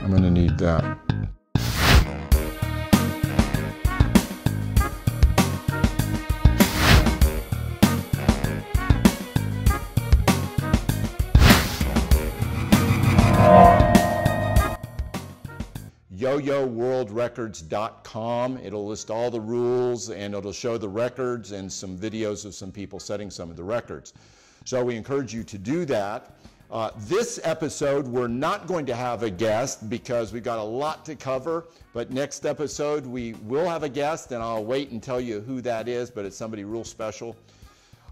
I'm gonna need that. YoYoWorldRecords.com. It'll list all the rules and it'll show the records and some videos of some people setting some of the records. So we encourage you to do that. This episode, we're not going to have a guest because we've got a lot to cover, but next episode we will have a guest, and I'll wait and tell you who that is, but it's somebody real special.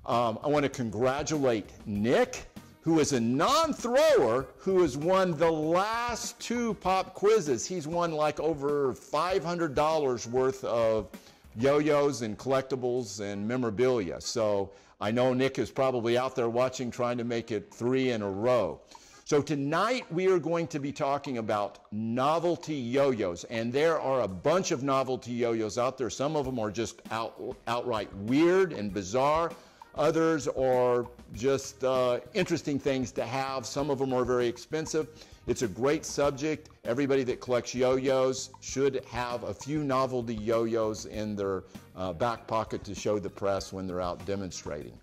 I want to congratulate Nick, who is a non-thrower who has won the last 2 pop quizzes. He's won like over $500 worth of yo-yos and collectibles and memorabilia. So I know Nick is probably out there watching, trying to make it 3 in a row. So tonight we are going to be talking about novelty yo-yos, and there are a bunch of novelty yo-yos out there. Some of them are just outright weird and bizarre. Others are just interesting things to have. Some of them are very expensive. It's a great subject. Everybody that collects yo-yos should have a few novelty yo-yos in their back pocket to show the press when they're out demonstrating.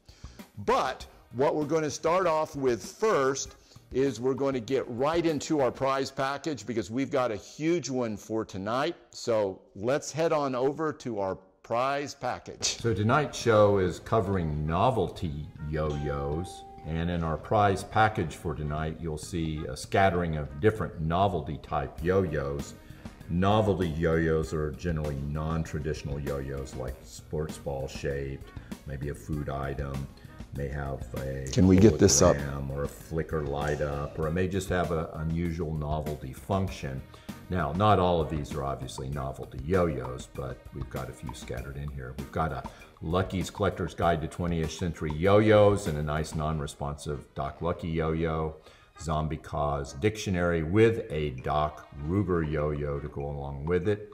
But what we're going to start off with first is we're going to get right into our prize package because we've got a huge one for tonight. So let's head on over to our prize package. So tonight's show is covering novelty yo-yos, and in our prize package for tonight you'll see a scattering of different novelty type yo-yos. Novelty yo-yos are generally non-traditional yo-yos, like sports ball shaped, maybe a food item, may have a hologram or a flicker light up, or it may just have an unusual novelty function. Now, not all of these are obviously novelty yo-yos, but we've got a few scattered in here. We've got a Lucky's Collector's Guide to 20th Century Yo-Yos and a nice non-responsive Doc Lucky yo-yo, Zombie Cause Dictionary with a Doc Ruger yo-yo to go along with it.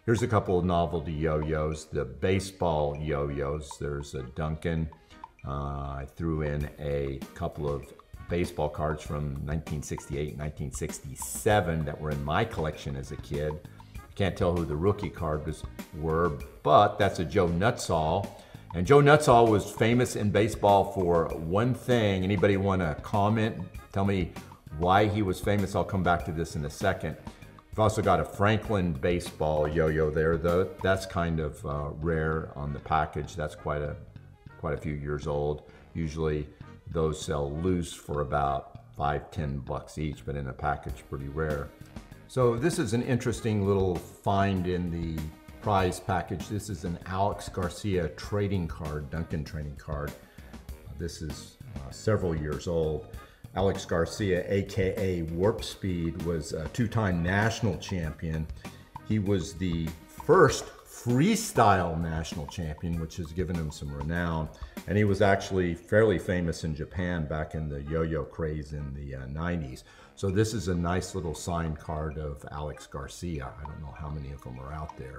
Here's a couple of novelty yo-yos, the baseball yo-yos. There's a Duncan. I threw in a couple of baseball cards from 1968, 1967 that were in my collection as a kid. Can't tell who the rookie cards were, but that's a Joe Nutsall. And Joe Nutsall was famous in baseball for one thing. Anybody want to comment? Tell me why he was famous. I'll come back to this in a second. We've also got a Franklin baseball yo-yo there, though. That's kind of rare on the package. That's quite a few years old. Usually those sell loose for about $5–10 each, but in a package, pretty rare. So this is an interesting little find in the prize package. This is an Alex Garcia trading card, Duncan trading card. This is several years old. Alex Garcia, AKA Warp Speed, was a 2-time national champion. He was the first freestyle national champion, which has given him some renown. And he was actually fairly famous in Japan back in the yo-yo craze in the 90s. So this is a nice little signed card of Alex Garcia. I don't know how many of them are out there.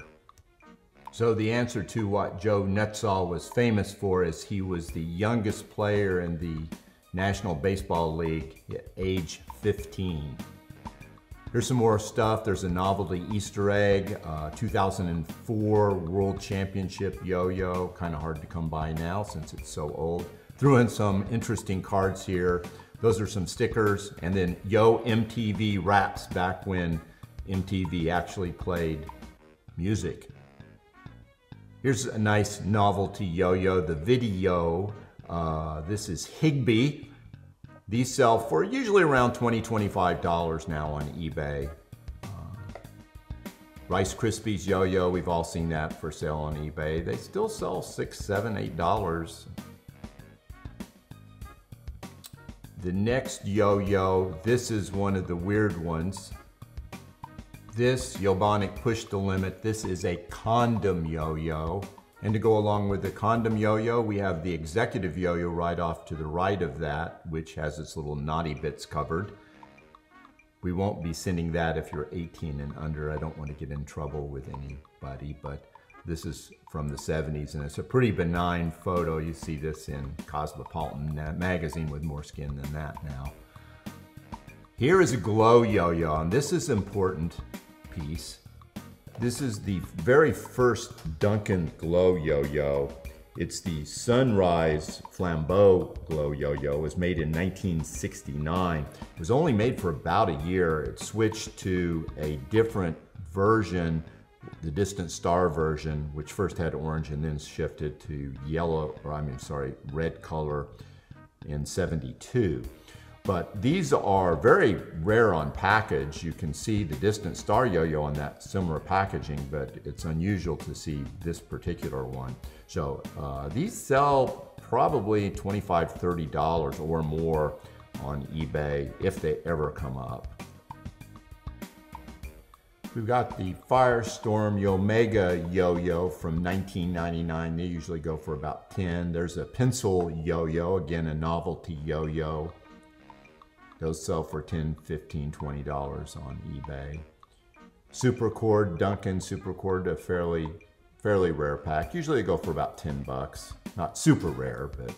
So the answer to what Joe Nutsall was famous for is he was the youngest player in the National Baseball League at age 15. Here's some more stuff. There's a novelty Easter egg, 2004 World Championship yo-yo. Kind of hard to come by now since it's so old. Threw in some interesting cards here. Those are some stickers. And then Yo MTV Raps, back when MTV actually played music. Here's a nice novelty yo-yo, the video. This is Higby. These sell for usually around $20–25 now on eBay. Rice Krispies yo-yo, we've all seen that for sale on eBay. They still sell $6, $7, $8. The next yo-yo, this is one of the weird ones. This Yobonic Push the Limit, this is a condom yo-yo. And to go along with the condom yo-yo, we have the executive yo-yo right off to the right of that, which has its little naughty bits covered. We won't be sending that if you're 18 and under. I don't want to get in trouble with anybody, but this is from the 70s, and it's a pretty benign photo. You see this in Cosmopolitan magazine with more skin than that now. Here is a glow yo-yo, and this is an important piece. This is the very first Duncan glow yo-yo. It's the Sunrise Flambeau glow yo-yo. It was made in 1969. It was only made for about a year. It switched to a different version, the Distant Star version, which first had orange and then shifted to red color in '72. But these are very rare on package. You can see the Distant Star yo-yo on that similar packaging, but it's unusual to see this particular one. So these sell probably $25, $30 or more on eBay if they ever come up. We've got the Firestorm Omega yo-yo from 1999. They usually go for about 10. There's a pencil yo-yo, again a novelty yo-yo. Those sell for $10, $15, $20 on eBay. Supercord, Duncan Supercord, a fairly rare pack. Usually they go for about 10 bucks. Not super rare, but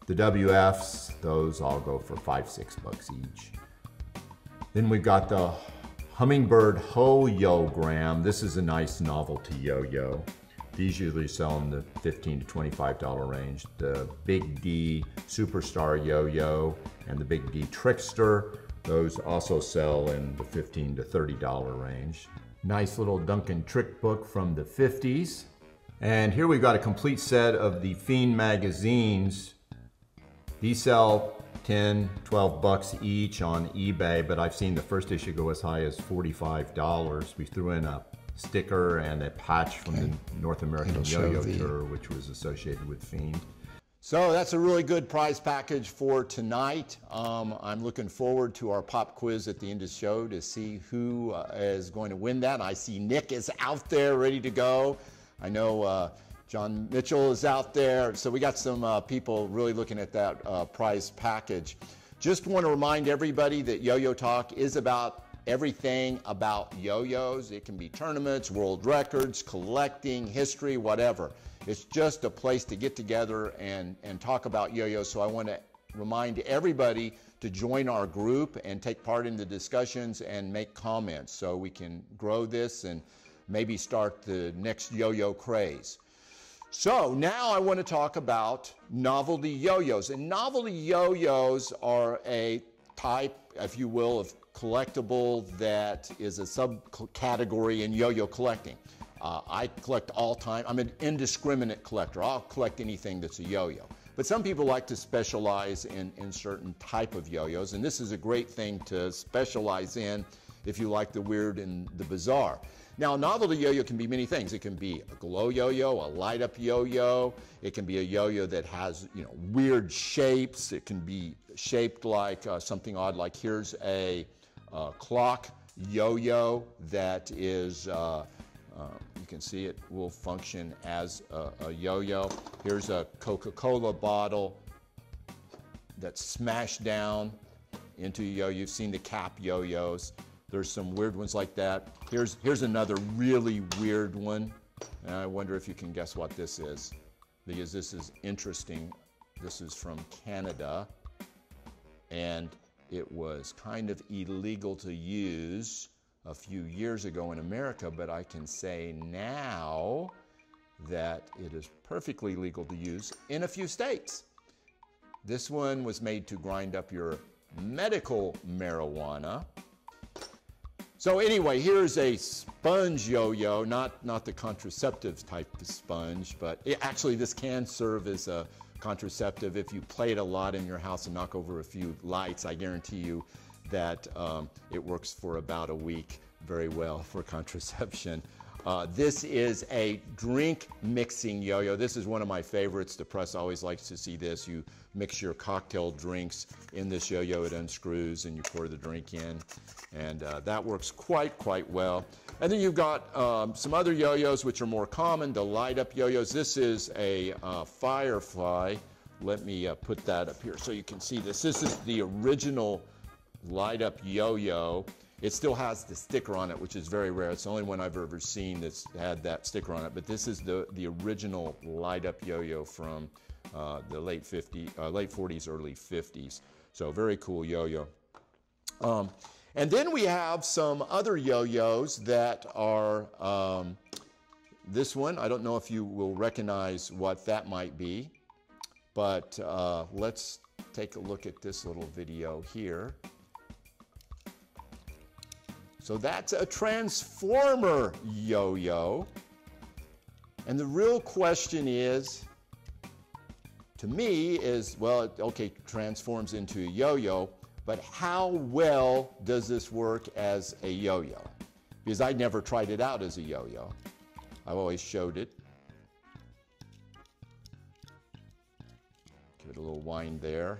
the WFs, those all go for $5, $6 each. Then we've got the Hummingbird Ho-Yo-Gram. This is a nice novelty yo-yo. These usually sell in the $15 to $25 range. The Big D Superstar Yo-Yo and the Big D Trickster, those also sell in the $15 to $30 range. Nice little Duncan trick book from the 50s. And here we've got a complete set of the Fiend magazines. These sell 10, 12 bucks each on eBay, but I've seen the first issue go as high as $45. We threw in a sticker and a patch from the North American Yo-Yo Tour, which was associated with Fiend. So that's a really good prize package for tonight. I'm looking forward to our pop quiz at the end of the show to see who is going to win that. I see Nick is out there ready to go. I know John Mitchell is out there. So we got some people really looking at that prize package. Just want to remind everybody that Yo-Yo Talk is about everything about yo-yos. It can be tournaments, world records, collecting, history, whatever. It's just a place to get together and talk about yo-yos. So I want to remind everybody to join our group and take part in the discussions and make comments so we can grow this and maybe start the next yo-yo craze. So now I want to talk about novelty yo-yos. And novelty yo-yos are a type, if you will, of collectible that is a subcategory in yo-yo collecting. I collect all time. I'm an indiscriminate collector. I'll collect anything that's a yo-yo. But some people like to specialize in certain type of yo-yos, and this is a great thing to specialize in if you like the weird and the bizarre. Now, a novelty yo-yo can be many things. It can be a glow yo-yo, a light-up yo-yo. It can be a yo-yo that has, weird shapes. It can be shaped like something odd, like here's a clock yo-yo that is, you can see it will function as a yo-yo. Here's a Coca-Cola bottle that's smashed down into a yo-yo. You've seen the cap yo-yos. There's some weird ones like that. Here's another really weird one. And I wonder if you can guess what this is, because this is interesting. This is from Canada, and it was kind of illegal to use a few years ago in America, but I can say now that it is perfectly legal to use in a few states. This one was made to grind up your medical marijuana. So anyway, here's a sponge yo-yo, not the contraceptive type of sponge, but actually this can serve as a contraceptive. If you play it a lot in your house and knock over a few lights, I guarantee you that it works for about a week very well for contraception. This is a drink mixing yo-yo. This is one of my favorites. The press always likes to see this. You mix your cocktail drinks in this yo-yo. It unscrews and you pour the drink in, and that works quite well. And then you've got some other yo-yos which are more common, the light up yo-yos. This is a Firefly. Let me put that up here so you can see this. This is the original light up yo-yo. It still has the sticker on it, which is very rare. It's the only one I've ever seen that's had that sticker on it. But this is the original light-up yo-yo from the late 40s, early 50s. So very cool yo-yo. And then we have some other yo-yos that are, this one, I don't know if you will recognize what that might be, but let's take a look at this little video here. So that's a transformer yo-yo. And the real question is, to me, is, well, okay, transforms into a yo-yo, but how well does this work as a yo-yo? Because I never tried it out as a yo-yo. I've always showed it. Give it a little wind there.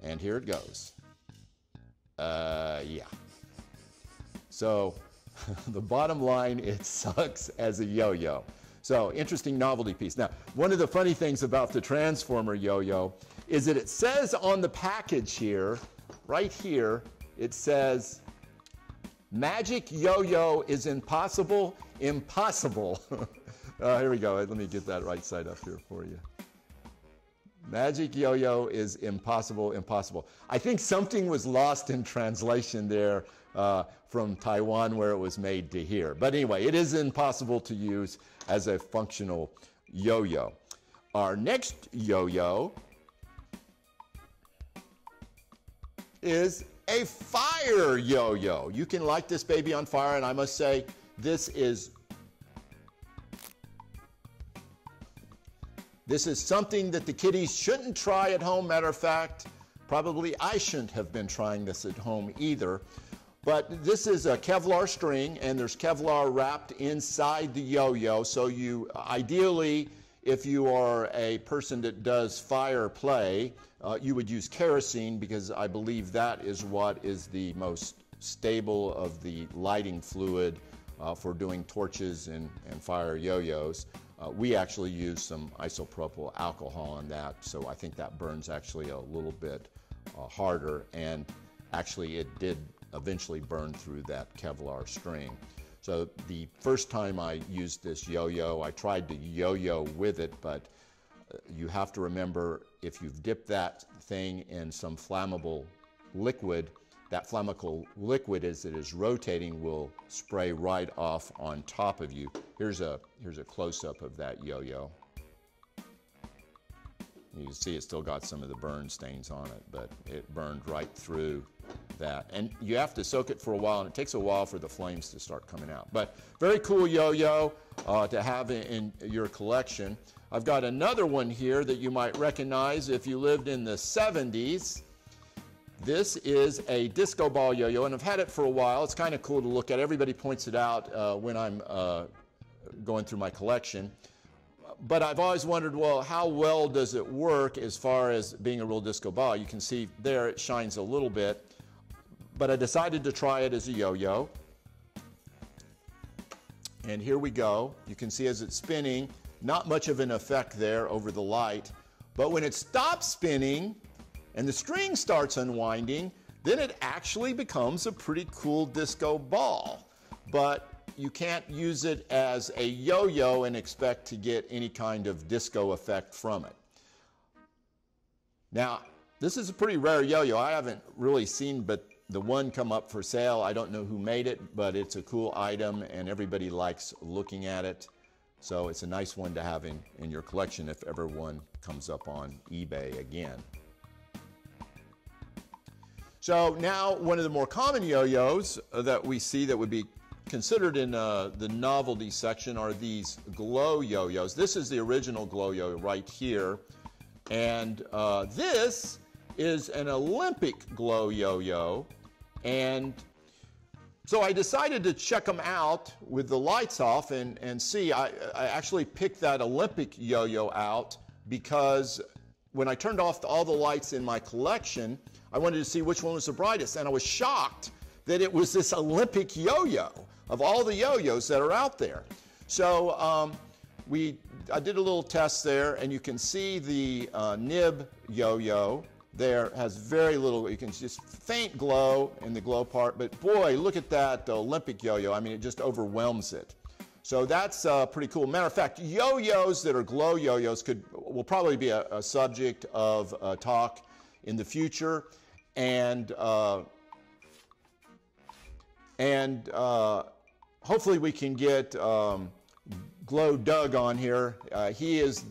And here it goes. Yeah. So the bottom line, it sucks as a yo-yo. So interesting novelty piece. Now, one of the funny things about the transformer yo-yo is that it says on the package here, right here, it says, magic yo-yo is impossible, impossible. Here we go. Let me get that right side up here for you. Magic yo-yo is impossible, impossible. I think something was lost in translation there from Taiwan where it was made to here. But anyway, it is impossible to use as a functional yo-yo. Our next yo-yo is a fire yo-yo. You can light this baby on fire, and I must say, this is something that the kiddies shouldn't try at home. Matter of fact, probably I shouldn't have been trying this at home either. But this is a Kevlar string, and there's Kevlar wrapped inside the yo-yo. So you, ideally, if you are a person that does fire play, you would use kerosene, because I believe that is what is the most stable of the lighting fluid for doing torches and fire yo-yos. We actually use some isopropyl alcohol on that, so I think that burns actually a little bit harder, and actually it did eventually burn through that Kevlar string. So the first time I used this yo-yo, I tried to yo-yo with it, but you have to remember, if you've dipped that thing in some flammable liquid, that flammable liquid, as it is rotating, will spray right off on top of you. Here's a close-up of that yo-yo. You can see it's still got some of the burn stains on it, but it burned right through that. And you have to soak it for a while, and it takes a while for the flames to start coming out. But very cool yo-yo to have in your collection. I've got another one here that you might recognize if you lived in the 70s. This is a disco ball yo-yo, and I've had it for a while. It's kind of cool to look at. Everybody points it out when I'm going through my collection. But I've always wondered, well, how well does it work as far as being a real disco ball? You can see there it shines a little bit. But I decided to try it as a yo-yo. And here we go. You can see as it's spinning, not much of an effect there over the light. But when it stops spinning and the string starts unwinding, then it actually becomes a pretty cool disco ball. But you can't use it as a yo-yo and expect to get any kind of disco effect from it. Now, this is a pretty rare yo-yo. I haven't really seen but the one come up for sale. I don't know who made it, but it's a cool item and everybody likes looking at it. So it's a nice one to have in your collection if ever one comes up on eBay again. So now one of the more common yo-yos that we see that would be considered in the novelty section are these glow yo-yos. This is the original glow yo right here. And this is an Olympic glow yo-yo. And so I decided to check them out with the lights off and see. I actually picked that Olympic yo-yo out because when I turned off all the lights in my collection, I wanted to see which one was the brightest. And I was shocked that it was this Olympic yo-yo of all the yo-yos that are out there. So I did a little test there, and you can see the nib yo-yo there has very little, you can just faint glow in the glow part, but boy, look at that Olympic yo-yo. I mean, it just overwhelms it. So that's pretty cool. Matter of fact, yo-yos that are glow yo-yos will probably be a subject of talk in the future. And And hopefully we can get Glow Doug on here. He is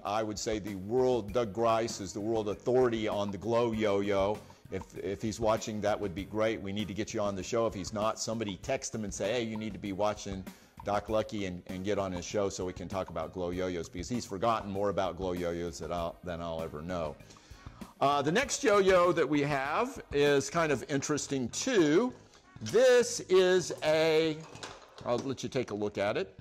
I would say Doug Grice is the world authority on the Glow yo-yo. If he's watching, that would be great. We need to get you on the show. If he's not, somebody text him and say, hey, you need to be watching Doc Lucky and get on his show so we can talk about Glow yo-yos, because he's forgotten more about Glow yo-yos than I'll ever know. The next yo-yo that we have is kind of interesting too. This is I'll let you take a look at it.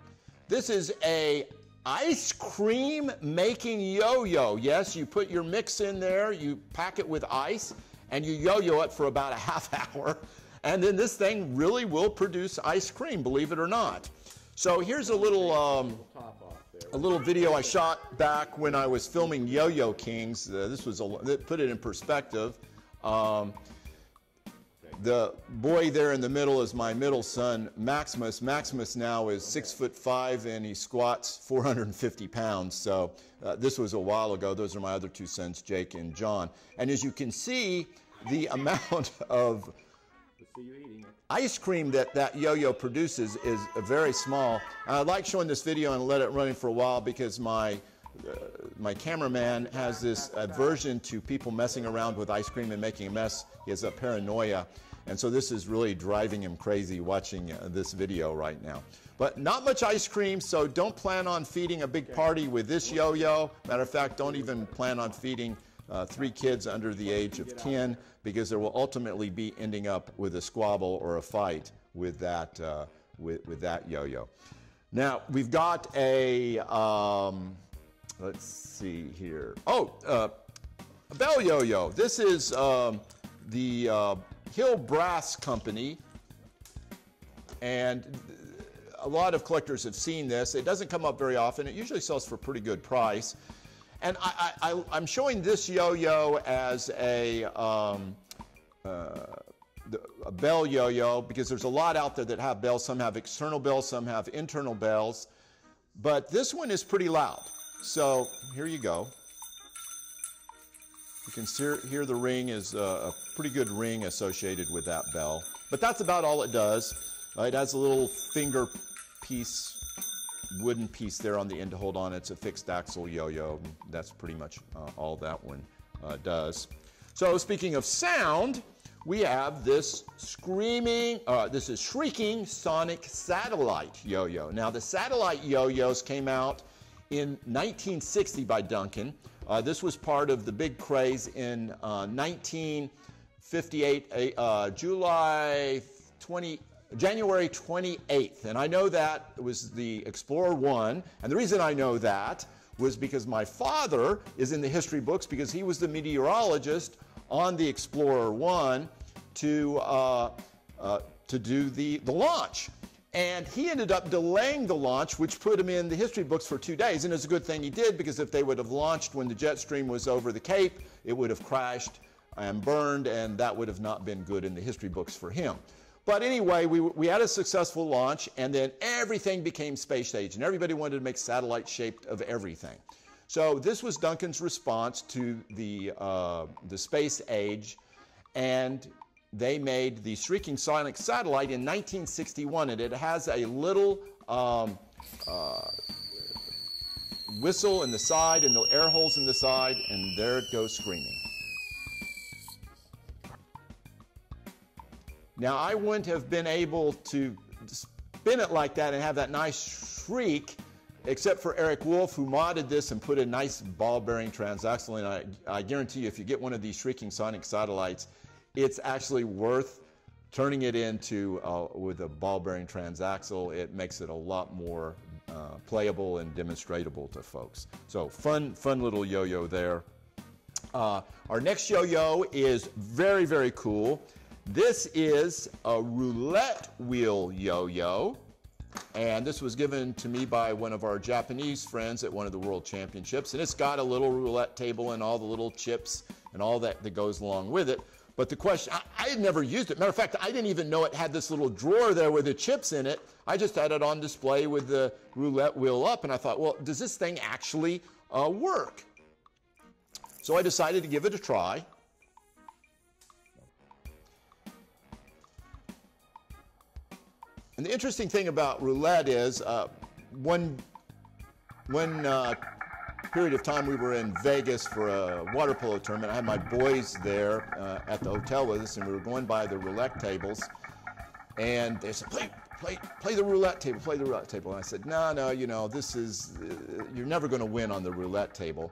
This is a ice cream making yo-yo. Yes, you put your mix in there, you pack it with ice, and you yo-yo it for about a half hour. And then this thing really will produce ice cream, believe it or not. So here's a little video I shot back when I was filming Yo-Yo Kings. This was put it in perspective. The boy there in the middle is my middle son, Maximus. Maximus now is 6'5" and he squats 450 pounds. So this was a while ago. Those are my other two sons, Jake and John. And as you can see, the amount of ice cream that yo-yo produces is very small. I like showing this video and let it run for a while because my cameraman has this aversion to people messing around with ice cream and making a mess. He has a paranoia, and so this is really driving him crazy watching this video right now. But not much ice cream, so don't plan on feeding a big party with this yo-yo. Matter of fact, don't even plan on feeding 3 kids under the age of 10, because there will ultimately be ending up with a squabble or a fight with that with that yo-yo. Now we've got a let's see here. A bell yo-yo. This is the Hill Brass Company, and a lot of collectors have seen this. It doesn't come up very often. It usually sells for a pretty good price. And I'm showing this yo-yo as a bell yo-yo because there's a lot out there that have bells. Some have external bells, some have internal bells. But this one is pretty loud. So here you go. You can hear the ring is a pretty good ring associated with that bell. But that's about all it does. It has a little finger piece, wooden piece there on the end to hold on. It's a fixed axle yo-yo. That's pretty much all that one does. So speaking of sound, we have this this is shrieking sonic satellite yo-yo. Now the satellite yo-yos came out in 1960 by Duncan. This was part of the big craze in 1958, January 28th, and I know that was the Explorer 1, and the reason I know that was because my father is in the history books because he was the meteorologist on the Explorer 1 to do the launch. And he ended up delaying the launch, which put him in the history books for 2 days, and it's a good thing he did, because if they would have launched when the jet stream was over the Cape, it would have crashed and burned, and that would have not been good in the history books for him. But anyway, we had a successful launch, and then everything became space age, and everybody wanted to make satellites shaped of everything. So this was Duncan's response to the space age, and they made the Shrieking Sonic Satellite in 1961, and it has a little whistle in the side and the air holes in the side, and there it goes screaming. Now, I wouldn't have been able to spin it like that and have that nice shriek, except for Eric Wolf, who modded this and put a nice ball-bearing transaxle in. I guarantee you, if you get one of these Shrieking Sonic Satellites, it's actually worth turning it into with a ball-bearing transaxle. It makes it a lot more playable and demonstratable to folks. So fun little yo-yo there. Our next yo-yo is very, very cool. This is a roulette wheel yo-yo, and this was given to me by one of our Japanese friends at one of the World Championships, and it's got a little roulette table and all the little chips and all that goes along with it. But the question, I had never used it. Matter of fact, I didn't even know it had this little drawer there with the chips in it. I just had it on display with the roulette wheel up, and I thought, well, does this thing actually work? So I decided to give it a try. And the interesting thing about roulette is one period of time we were in Vegas for a water polo tournament. I had my boys there at the hotel with us, and we were going by the roulette tables, and they said, play the roulette table, play the roulette table. And I said, no, you know, this is, you're never going to win on the roulette table.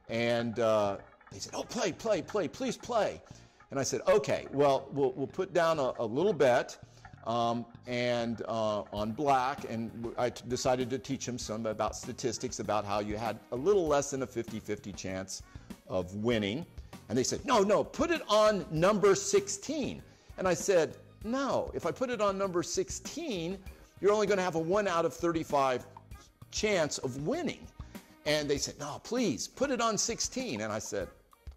And they said, oh, play, please play. And I said, okay, well, we'll put down a little bet and on black, and I decided to teach them some about statistics about how you had a little less than a 50-50 chance of winning. And they said, no, put it on number 16. And I said, no, if I put it on number 16, you're only going to have a 1 out of 35 chance of winning. And they said, no, please, put it on 16. And I said,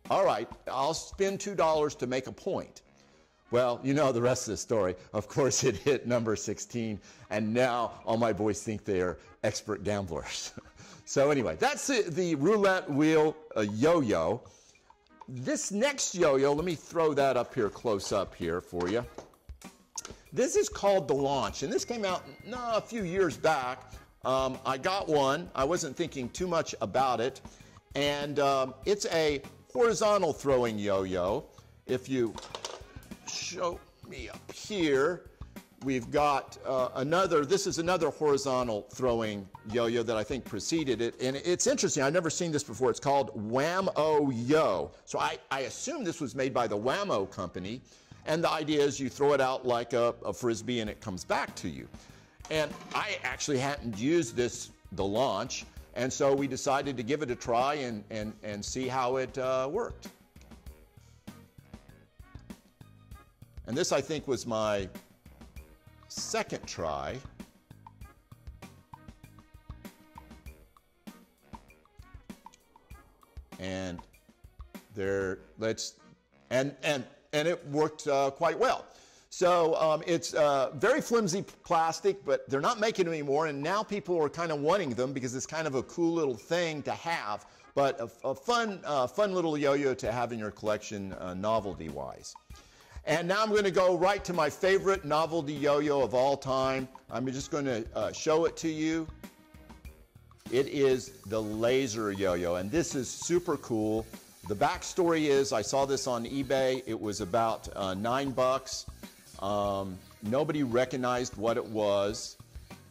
all right, I'll spend $2 to make a point. Well, you know the rest of the story. Of course, it hit number 16, and now all my boys think they're expert gamblers. So anyway, that's the roulette wheel yo-yo. This next yo-yo, let me throw that up here, close up here for you. This is called the Launch, and this came out a few years back. I got one. I wasn't thinking too much about it, and it's a horizontal throwing yo-yo. If you show me up here, we've got this is another horizontal throwing yo-yo that I think preceded it, and it's interesting. I've never seen this before. It's called YoYo. So I assume this was made by the Whammo company, and the idea is you throw it out like a frisbee and it comes back to you. And I actually hadn't used the Launch, and so we decided to give it a try and see how it worked. And this, I think, was my second try. And it worked quite well. So it's very flimsy plastic, but they're not making them anymore, and now people are kind of wanting them because it's kind of a cool little thing to have, but a fun little yo-yo to have in your collection novelty-wise. And now I'm going to go right to my favorite novelty yo-yo of all time. I'm just going to show it to you. It is the laser yo-yo, and this is super cool. The backstory is I saw this on eBay. It was about $9. Nobody recognized what it was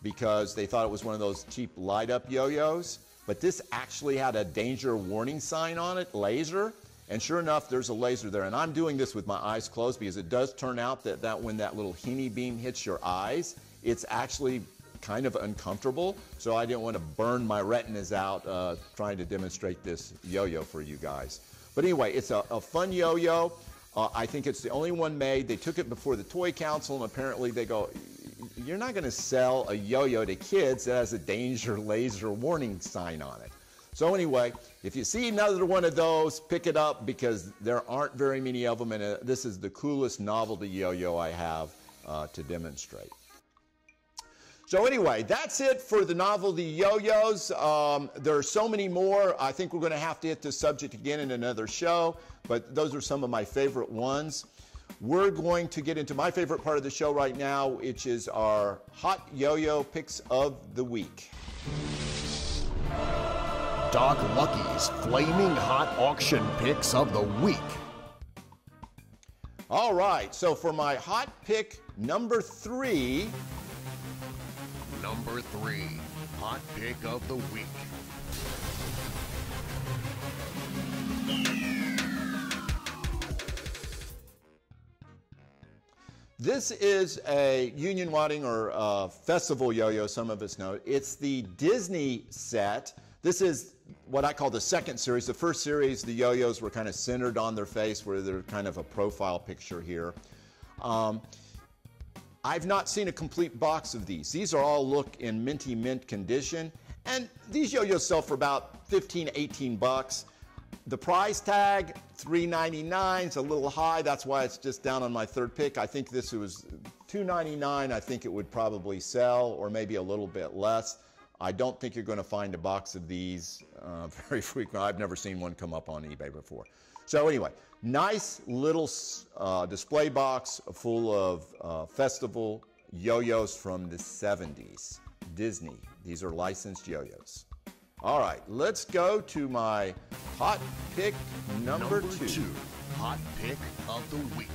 because they thought it was one of those cheap light-up yo-yos. But this actually had a danger warning sign on it, laser. And sure enough, there's a laser there. And I'm doing this with my eyes closed because it does turn out that when that little Heaney beam hits your eyes, it's actually kind of uncomfortable. So I didn't want to burn my retinas out trying to demonstrate this yo-yo for you guys. But anyway, it's a fun yo-yo. I think it's the only one made. They took it before the Toy Council, and apparently they go, you're not going to sell a yo-yo to kids that has a danger laser warning sign on it. So anyway, if you see another one of those, pick it up because there aren't very many of them, and this is the coolest novelty yo-yo I have to demonstrate. So anyway, that's it for the novelty yo-yos. There are so many more. I think we're going to have to hit this subject again in another show, but those are some of my favorite ones. We're going to get into my favorite part of the show right now, which is our hot yo-yo picks of the week. Doc Lucky's Flaming Hot Auction Picks of the Week. All right, so for my hot pick number 3. Number 3, hot pick of the week. This is a union wadding or festival yo-yo, some of us know. It's the Disney set. This is what I call the second series. The first series, the yo-yos were kind of centered on their face, where they're kind of a profile picture here. I've not seen a complete box of these. These are all look in minty mint condition, and these yo-yos sell for about 15, 18 bucks. The price tag, $3.99, is a little high. That's why it's just down on my third pick. I think this was $2.99. I think it would probably sell, or maybe a little bit less. I don't think you're going to find a box of these very frequently. I've never seen one come up on eBay before. So anyway, nice little display box full of festival yo-yos from the 70s. Disney. These are licensed yo-yos. All right, let's go to my hot pick number two. Hot pick of the week.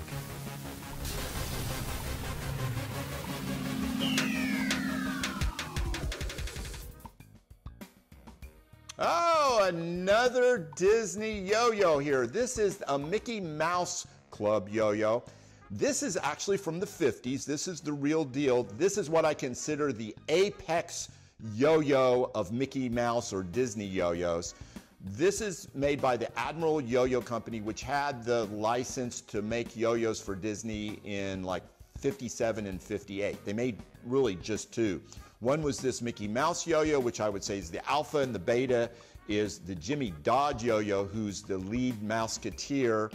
Oh, another Disney yo-yo here. This is a Mickey Mouse Club yo-yo. This is actually from the 50s. This is the real deal. This is what I consider the apex yo-yo of Mickey Mouse or Disney yo-yos. This is made by the Admiral Yo-Yo Company, which had the license to make yo-yos for Disney in like 57 and 58. They made really just two. One was this Mickey Mouse yo-yo, which I would say is the alpha, and the beta is the Jimmy Dodge yo-yo, who's the lead Mouseketeer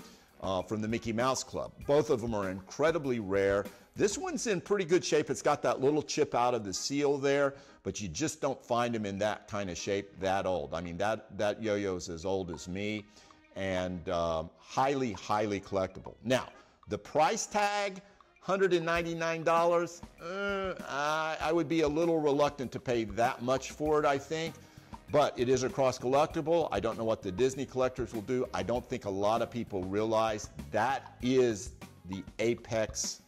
from the Mickey Mouse Club. Both of them are incredibly rare. This one's in pretty good shape. It's got that little chip out of the seal there, but you just don't find them in that kind of shape that old. I mean, that yo-yo is as old as me, and highly, highly collectible. Now, the price tag, $199, I would be a little reluctant to pay that much for it, I think. But it is a cross collectible. I don't know what the Disney collectors will do. I don't think a lot of people realize that is the apex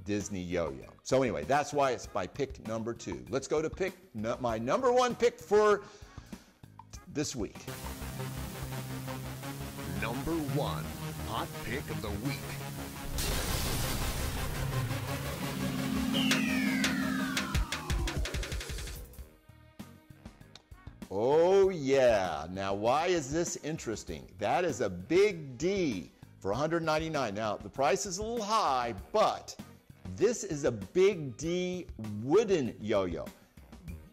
Disney yo-yo. So anyway, that's why it's my pick number two. Let's go to my number one pick for this week. Number one, hot pick of the week. Oh yeah, now why is this interesting? That is a big D for $199. Now the price is a little high, but this is a big D wooden yo-yo.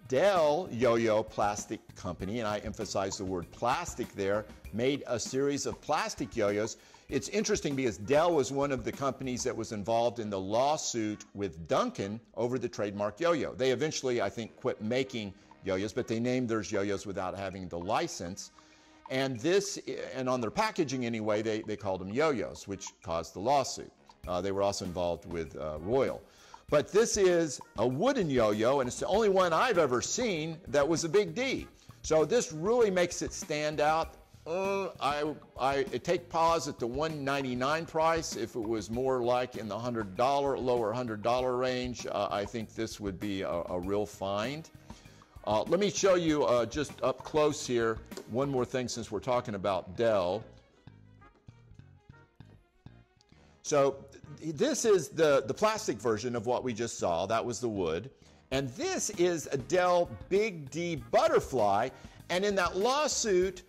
Dell Yo-Yo Plastic Company, and I emphasize the word plastic there, made a series of plastic yo-yos. It's interesting because Dell was one of the companies that was involved in the lawsuit with Duncan over the trademark yo-yo. They eventually, I think, quit making yo-yos, but they named theirs yo-yos without having the license. And on their packaging anyway, they called them yo-yos, which caused the lawsuit. They were also involved with Royal. But this is a wooden yo-yo, and it's the only one I've ever seen that was a big D. So this really makes it stand out. I'd take pause at the $199 price. If it was more like in the lower $100 range, I think this would be a real find. Let me show you just up close here one more thing since we're talking about Dell. So this is the plastic version of what we just saw. That was the wood. And this is a Dell Big D Butterfly. And in that lawsuit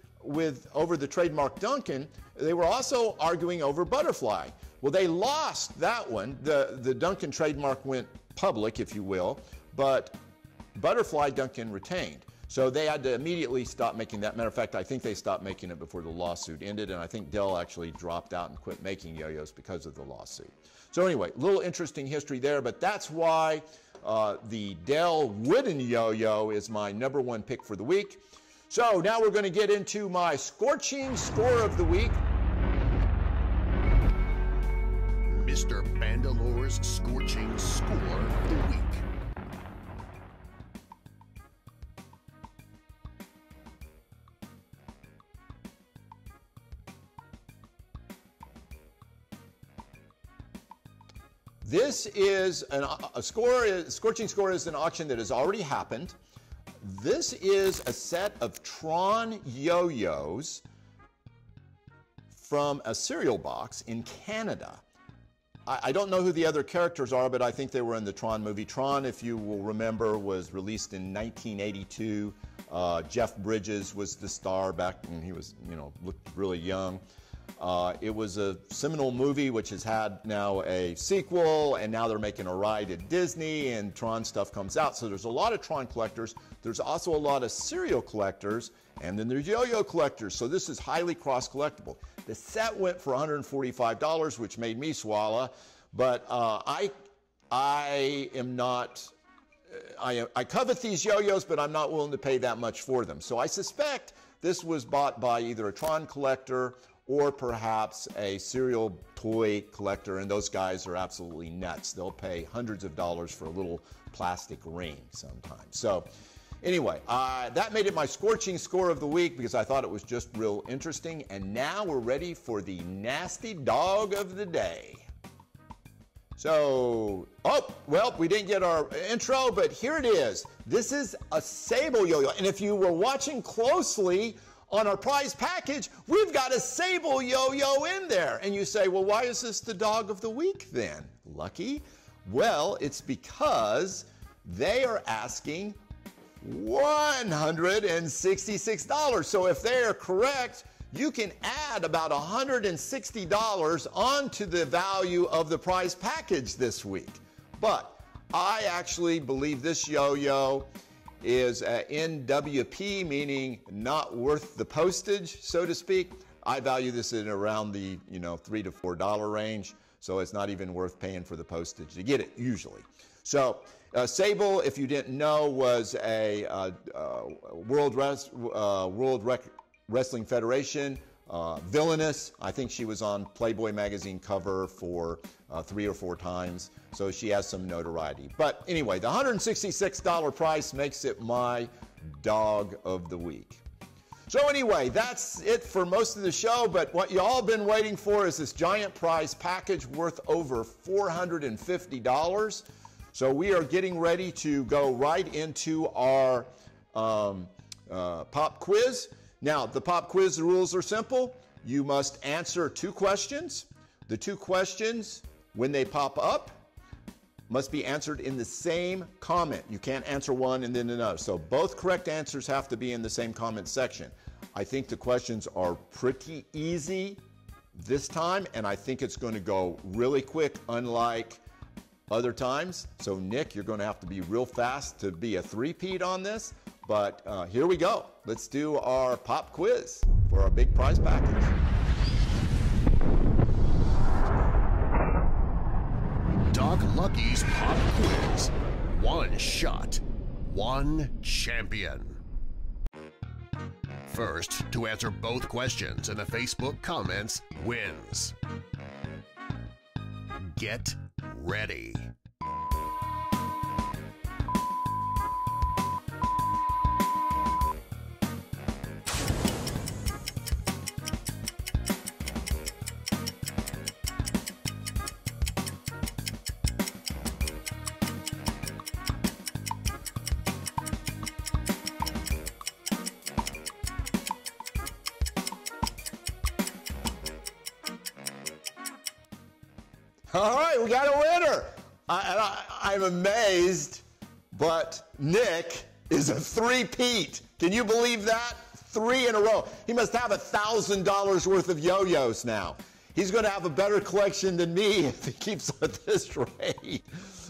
over the trademark Duncan, they were also arguing over Butterfly. Well, they lost that one. The Duncan trademark went public, if you will, but Butterfly Duncan retained. So they had to immediately stop making that. Matter of fact, I think they stopped making it before the lawsuit ended, and I think Dell actually dropped out and quit making yo-yos because of the lawsuit. So anyway, little interesting history there, but that's why the Dell wooden yo-yo is my number one pick for the week. So now we're going to get into my Scorching Score of the week. Mr. Bandalore's Scorching Score of the week. This is Scorching Score is an auction that has already happened. This is a set of Tron yo-yos from a cereal box in Canada. I don't know who the other characters are, but I think they were in the Tron movie. Tron, if you will remember, was released in 1982. Jeff Bridges was the star back when he was, looked really young. It was a seminal movie which has had now a sequel, and now they're making a ride at Disney, and Tron stuff comes out. So there's a lot of Tron collectors. There's also a lot of cereal collectors, and then there's yo-yo collectors. So this is highly cross-collectible. The set went for $145, which made me swallow, but I am not... I covet these yo-yos, but I'm not willing to pay that much for them. So I suspect this was bought by either a Tron collector or perhaps a serial toy collector, and those guys are absolutely nuts. They'll pay hundreds of dollars for a little plastic ring sometimes. So anyway, that made it my Scorching Score of the week because I thought it was just real interesting. And now we're ready for the nasty dog of the day. So, well, we didn't get our intro, but here it is. This is a sable yo-yo. And if you were watching closely on our prize package, we've got a sable yo-yo in there. And you say, well, why is this the dog of the week then, Lucky? Well, it's because they are asking $166. So if they are correct, you can add about $160 onto the value of the prize package this week. But I actually believe this yo-yo is NWP, meaning not worth the postage, so to speak. I value this in around the $3 to $4 range, so it's not even worth paying for the postage to get it usually. So Sable, if you didn't know, was a World Wrestling Federation villainous. I think she was on Playboy magazine cover for 3 or 4 times, so she has some notoriety. But anyway, the $166 price makes it my dog of the week. So anyway, that's it for most of the show, but what you all been waiting for is this giant prize package worth over $450. So we are getting ready to go right into our pop quiz. Now, the pop quiz, the rules are simple. You must answer 2 questions. The 2 questions, when they pop up, must be answered in the same comment. You can't answer one and then another. So both correct answers have to be in the same comment section. I think the questions are pretty easy this time, and I think it's going to go really quick, unlike other times. So Nick, you're going to have to be real fast to be a three-peat on this. But here we go. Let's do our pop quiz for our big prize package. Doc Lucky's Pop Quiz. 1 shot, 1 champion. First to answer both questions in the Facebook comments wins. Get ready. All right, we got a winner. I'm amazed, but Nick is a three-peat. Can you believe that? 3 in a row. He must have $1,000 worth of yo-yos now. He's going to have a better collection than me if he keeps at this rate.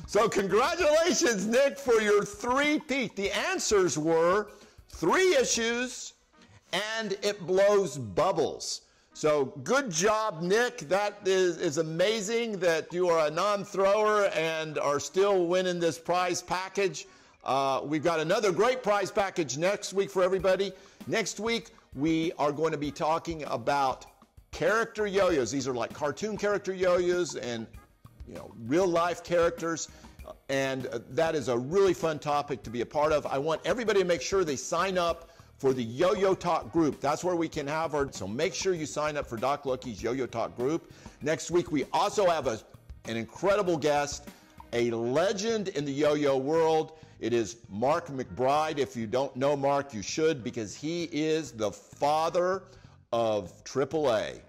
So congratulations, Nick, for your three-peat. The answers were 3 issues and it blows bubbles. So good job, Nick. That is amazing that you are a non-thrower and are still winning this prize package. We've got another great prize package next week for everybody. Next week, we are going to be talking about character yo-yos. These are like cartoon character yo-yos and real life characters. And that is a really fun topic to be a part of. I want everybody to make sure they sign up for the Yo-Yo Talk group. That's where we can have so make sure you sign up for Doc Lucky's Yo-Yo Talk group. Next week, we also have an incredible guest, a legend in the yo-yo world. It is Mark McBride. If you don't know Mark, you should, because he is the father of AAA.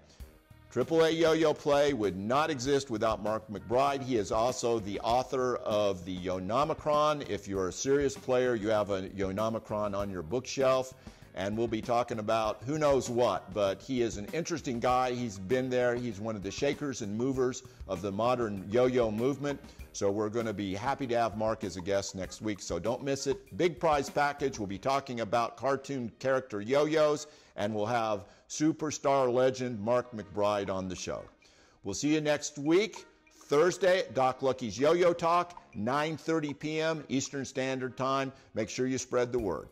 AAA yo-yo play would not exist without Mark McBride. He is also the author of the Yonomicron. If you're a serious player, you have a Yonomicron on your bookshelf, and we'll be talking about who knows what, but he is an interesting guy. He's been there. He's one of the shakers and movers of the modern yo-yo movement. So we're going to be happy to have Mark as a guest next week, so don't miss it. Big prize package. We'll be talking about cartoon character yo-yos, and we'll have superstar legend Mark McBride on the show. We'll see you next week, Thursday, at Doc Lucky's Yo-Yo Talk, 9:30 p.m. Eastern Standard Time. Make sure you spread the word.